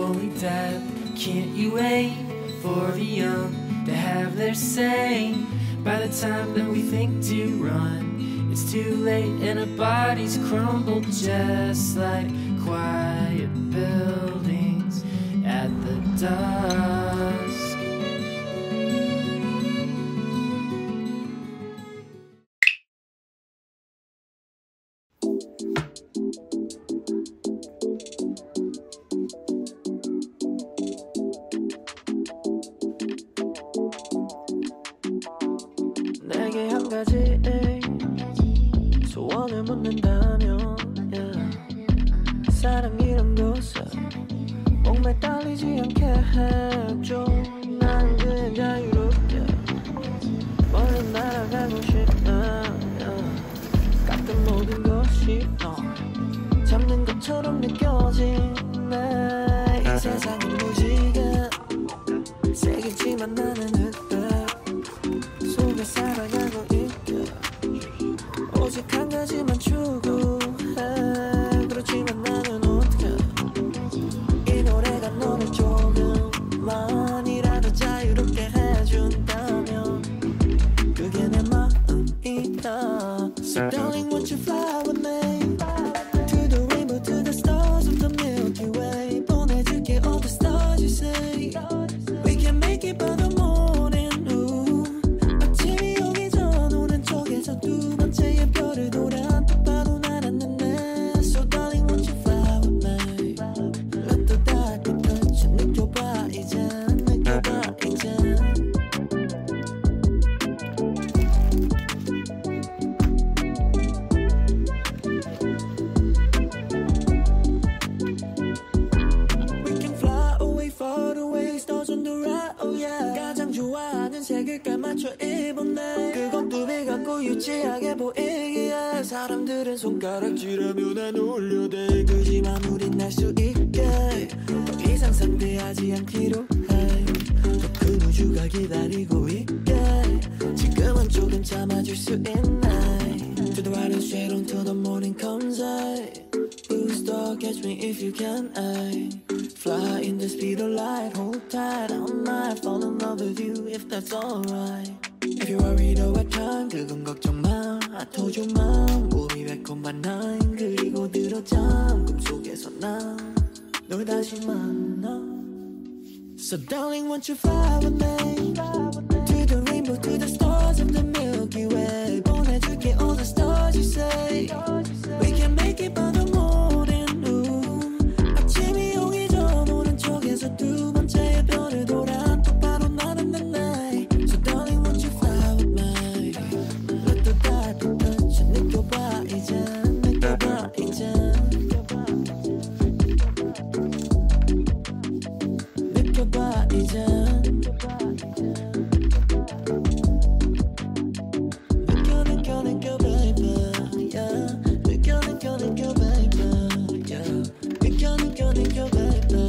Holy dad, can't you wait for the young to have their say? By the time that we think to run, it's too late and our bodies crumble just like quiet buildings at the dusk. 내게 한 가지 소원을 묻는다면 사랑이란 것을 목매 딸리지 않게 해줘. 난 그냥 자유롭게 멀리 날아가고 싶다. 가끔 모든 것이 너 잡는 것처럼 느껴지네. 이 세상은 무지개 색이지만 나는 흑백 속에 살아가고 있게 오직 한 가지만 추구해. 그렇지만 나는 어떡해. 이 노래가 너를 조금만이라도 자유롭게 해준다면 그게 내 마음이다. So darling, won't you fly with me to the rainbow, to the stars of the Milky Way. 보내줄게 all the stars you say. We can make it by the morning. 아침이 오기 전 오른쪽에서 두 번째의 별을 돌아 똑바로 날았는데. So darling, won't you fly with me. Let the dark touch. 느껴봐 이제, 느껴봐 이제. 가장 좋아하는 색을 깔맞춰 입었네. 그건 두배 같고 유치하게 보이기에 사람들은 손가락질하며 난 올려대. 그지만 우린 날 수 있게 더 이상 상대하지 않기로 해. 더 큰 우주가 기다리고 있게 지금은 조금 참아줄 수 있네. To the right and straight on till the morning comes. Blue star, catch me if you can. Fly in the speed of light, hold tight. I might fall in love with you if that's alright. If you're worried or at time, 그건 걱정 마. I told you mom, 우리 매콤한 night. 그리고 들어잠 꿈속에서 널 다시 만나. So darling, won't you fly with me to the rainbow, to the stars of the Milky Way. 보내줄게 all the stars you say. We can make it by the morning. 아침이 오기 전 오른쪽에서 두 번째의 별을 돌아 똑바로 날았네. So darling, won't you fly with me. Let the dark touch. 느껴봐 이제, 느껴봐 이제. 느껴봐 이제. 느껴 느껴 느껴 baby yeah. 느껴 느껴 느껴 baby yeah. 느껴 느껴 느껴 baby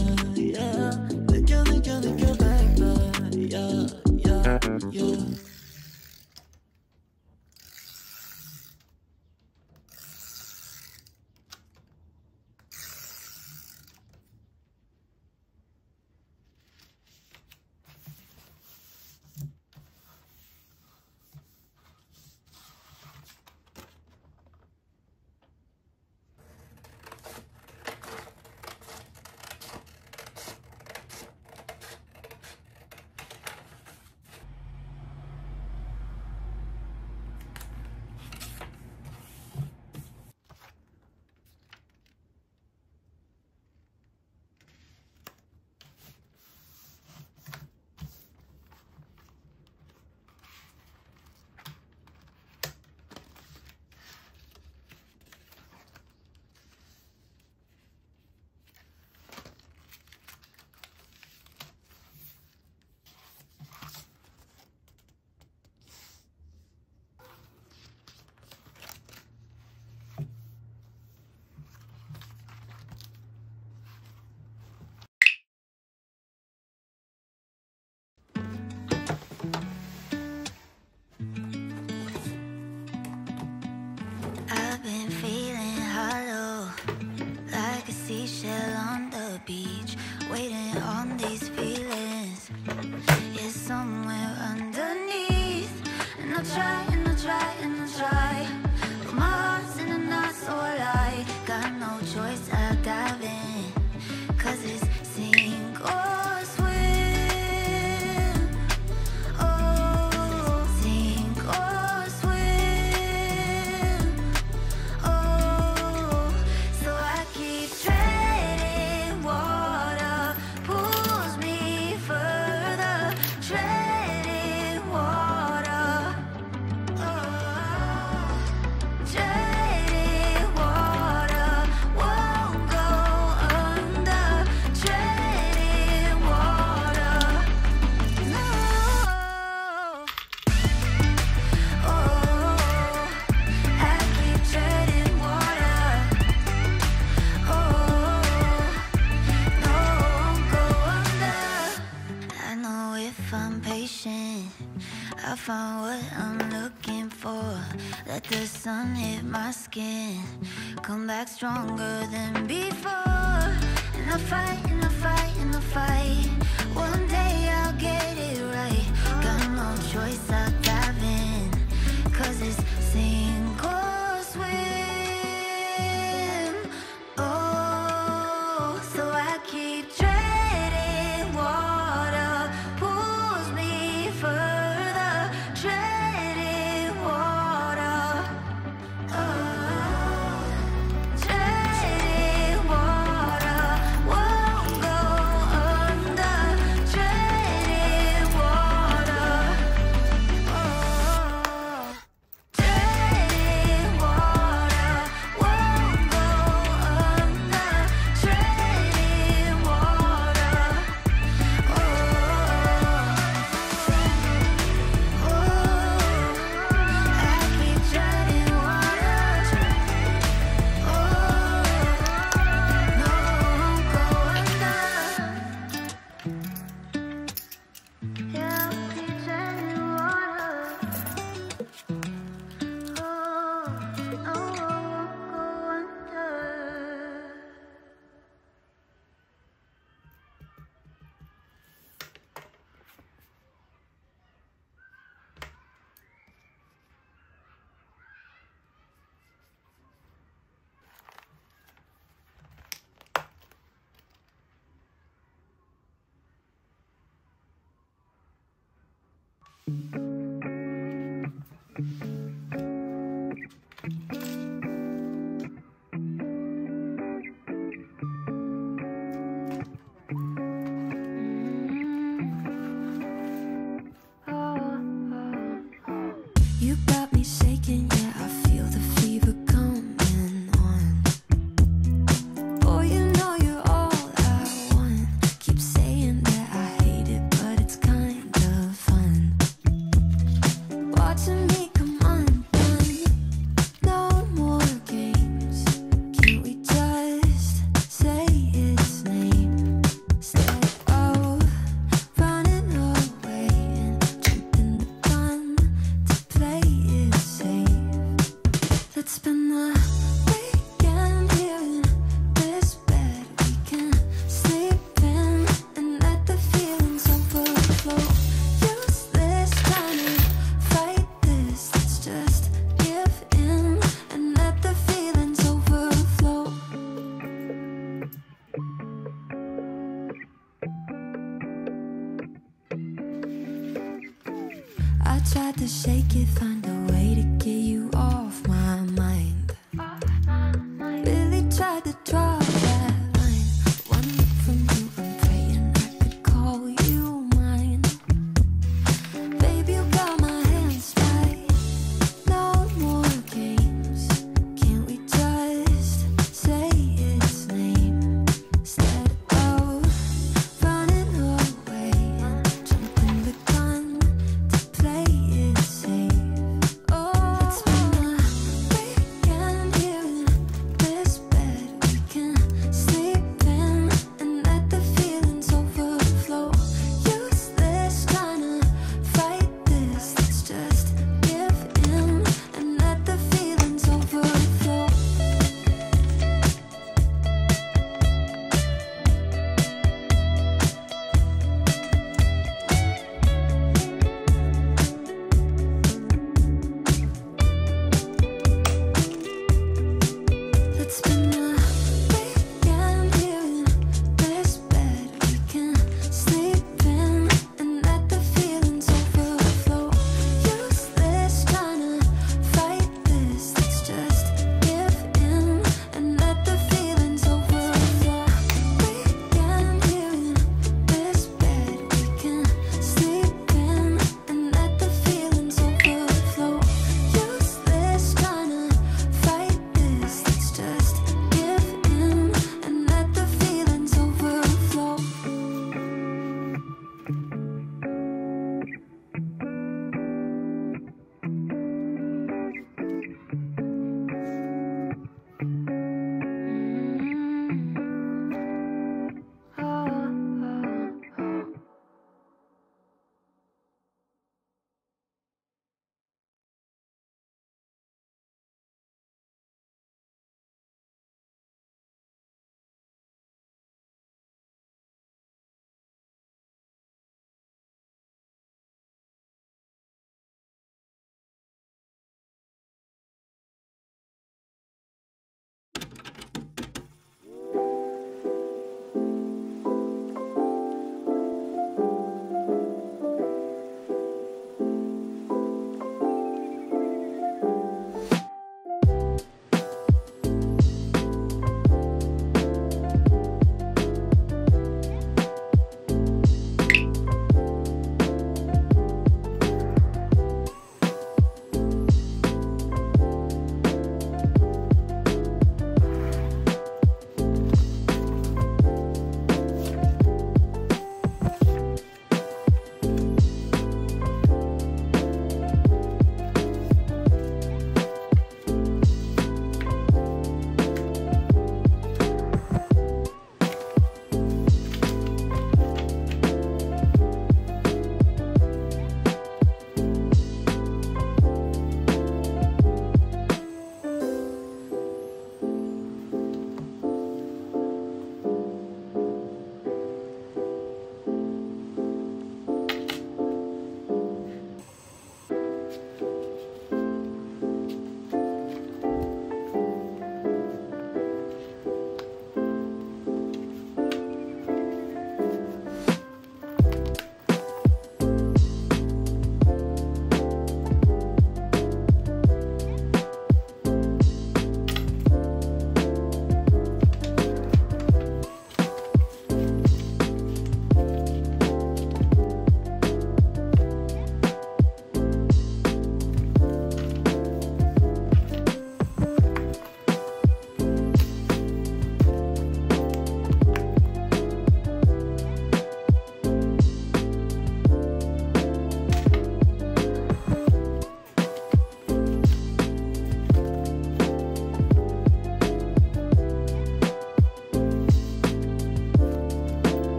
yeah. 느껴 느껴 느껴 baby yeah yeah yeah. I've been feeling hollow, like a seashell on the beach. waiting on these feelings. It's somewhere underneath. And I'll try and I'll try and I'll try, but my heart's in a knot, so I lie. Got no choice, I dive in, 'cause it's sink or swim. Oh, sink or swim. Oh, so I keep treading water, pulls me further, treading water. Oh, treading water, won't go under, treading water. No. Oh, I keep treading water. Oh, no, won't go under. I know if I'm patient, I find what I'm looking for. Let the sun hit my skin, come back stronger than before. And I fight and I fight and I fight. One day I'll get it right. Got no choice, I'll dive in, 'cause it's sink or swim. Oh, so I keep treading water, pulls me further, treading water. Oh, treading water, won't go under, treading water. Oh, treading water, won't go under, treading water. Oh, I keep treading water. Oh, no, won't go under. Yeah, I keep treading water. Oh, no, won't go under. You got me shaking, yeah, I feel the fever coming on. Boy, you know you're all I want. Keep saying that I hate it, but it's kind of fun. Watching me come undone. No more games. Can't we just say its name? Instead of running away and jumping the gun to play it safe. Let's spend the weekend here in this bed we can sleep in and let the feelings overflow. Use this time to fight this. Let's just give in and let the feelings overflow. I tried to shake it, find a way to get you off my mind. Really tried to draw that line. One look from you, I'm praying I could call you mine. Baby, you got my hands right. No more games. Can't we just say its name? Instead of running away and jumping the gun to play it safe. Oh, let's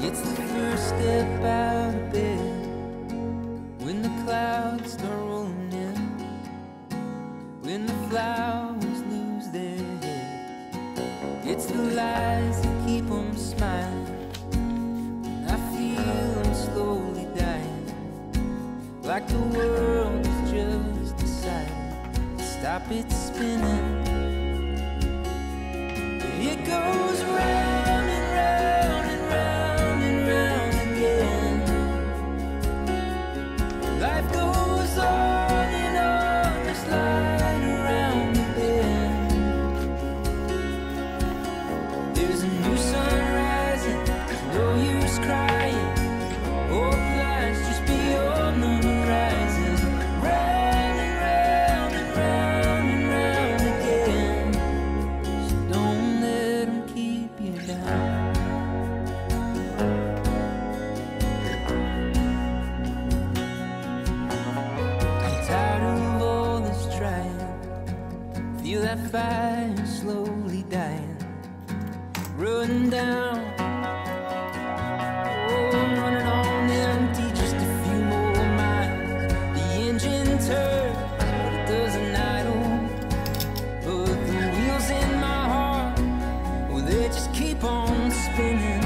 It's the first step out of bed when the clouds start rolling in, when the flowers lose their heads. It's the lies that keep them smiling. I feel them slowly dying, like the world has just decided to stop its spinning. It goes round and round and round and round again. Life goes on and on, just slide around the bend. There's a new sun rising, there's no use crying. Old lights just beyond the horizon. Round and round and round and round again. So don't let them keep you down. I'm tired of all this trying. Feel that fire slowly dying, running down. Oh, I'm running on empty, just a few more miles. The engine turns, but it doesn't idle. But the wheels in my heart, well, they just keep on spinning.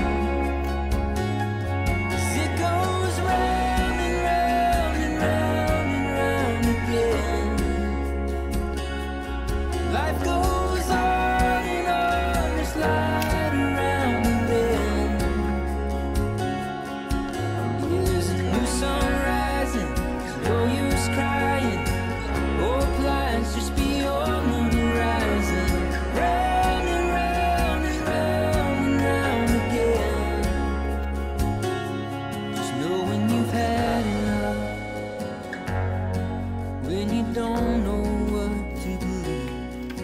'Cause it goes round and round and round and round again. Life goes on and on, just slide around the bend. There's a new sun rising, there's no use crying. Old lights just beyond the horizon. Round and round and round and round again. Just know when you've had enough, when you don't know what to believe,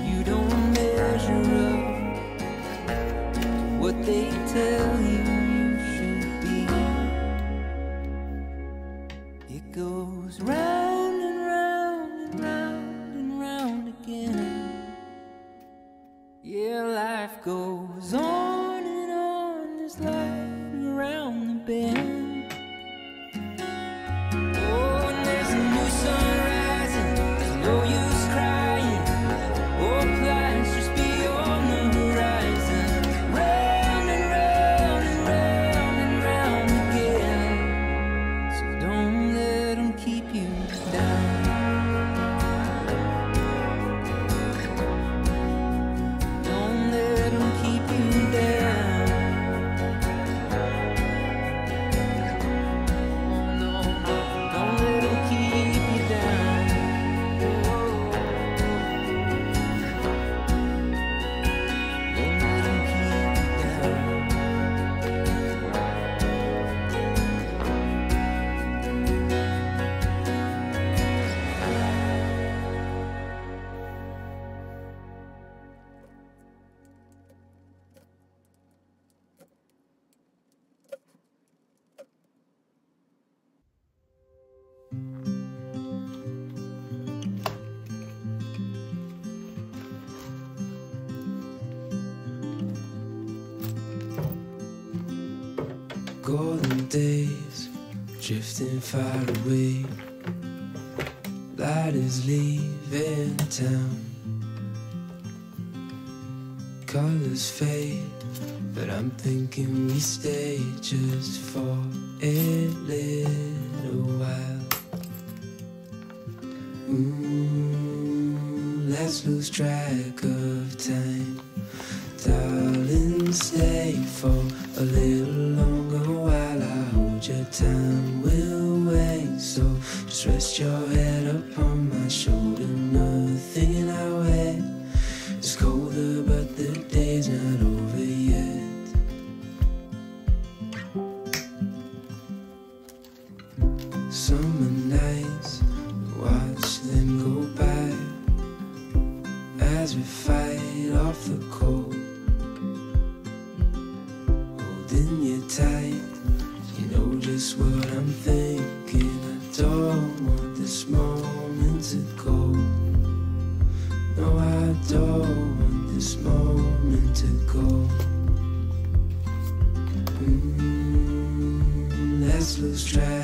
you don't measure up to what they tell you should be. It goes round and round and round and round again. Yeah, life goes on and on, just like around the bend. Oh, and there's a new sun rising, there's no use crying. Old lights just beyond the horizon. Round and round and round and round again. So don't let them keep you down. Don't let them keep you down. Oh no, don't let them keep you down. Oh. Don't let them keep you down. Golden days drifting far away. Light is leaving town. Colors fade, but I'm thinking we stay just for a little while. Let's lose track of time. Darling, stay for a little longer while I hold your time. We'll wait, so just rest your head upon my shoulder. Nothing in our way is colder, but the day's not over yet. Summer nights, watch them go by as we fight off the cold. Holding you tight, you know Let's lose track.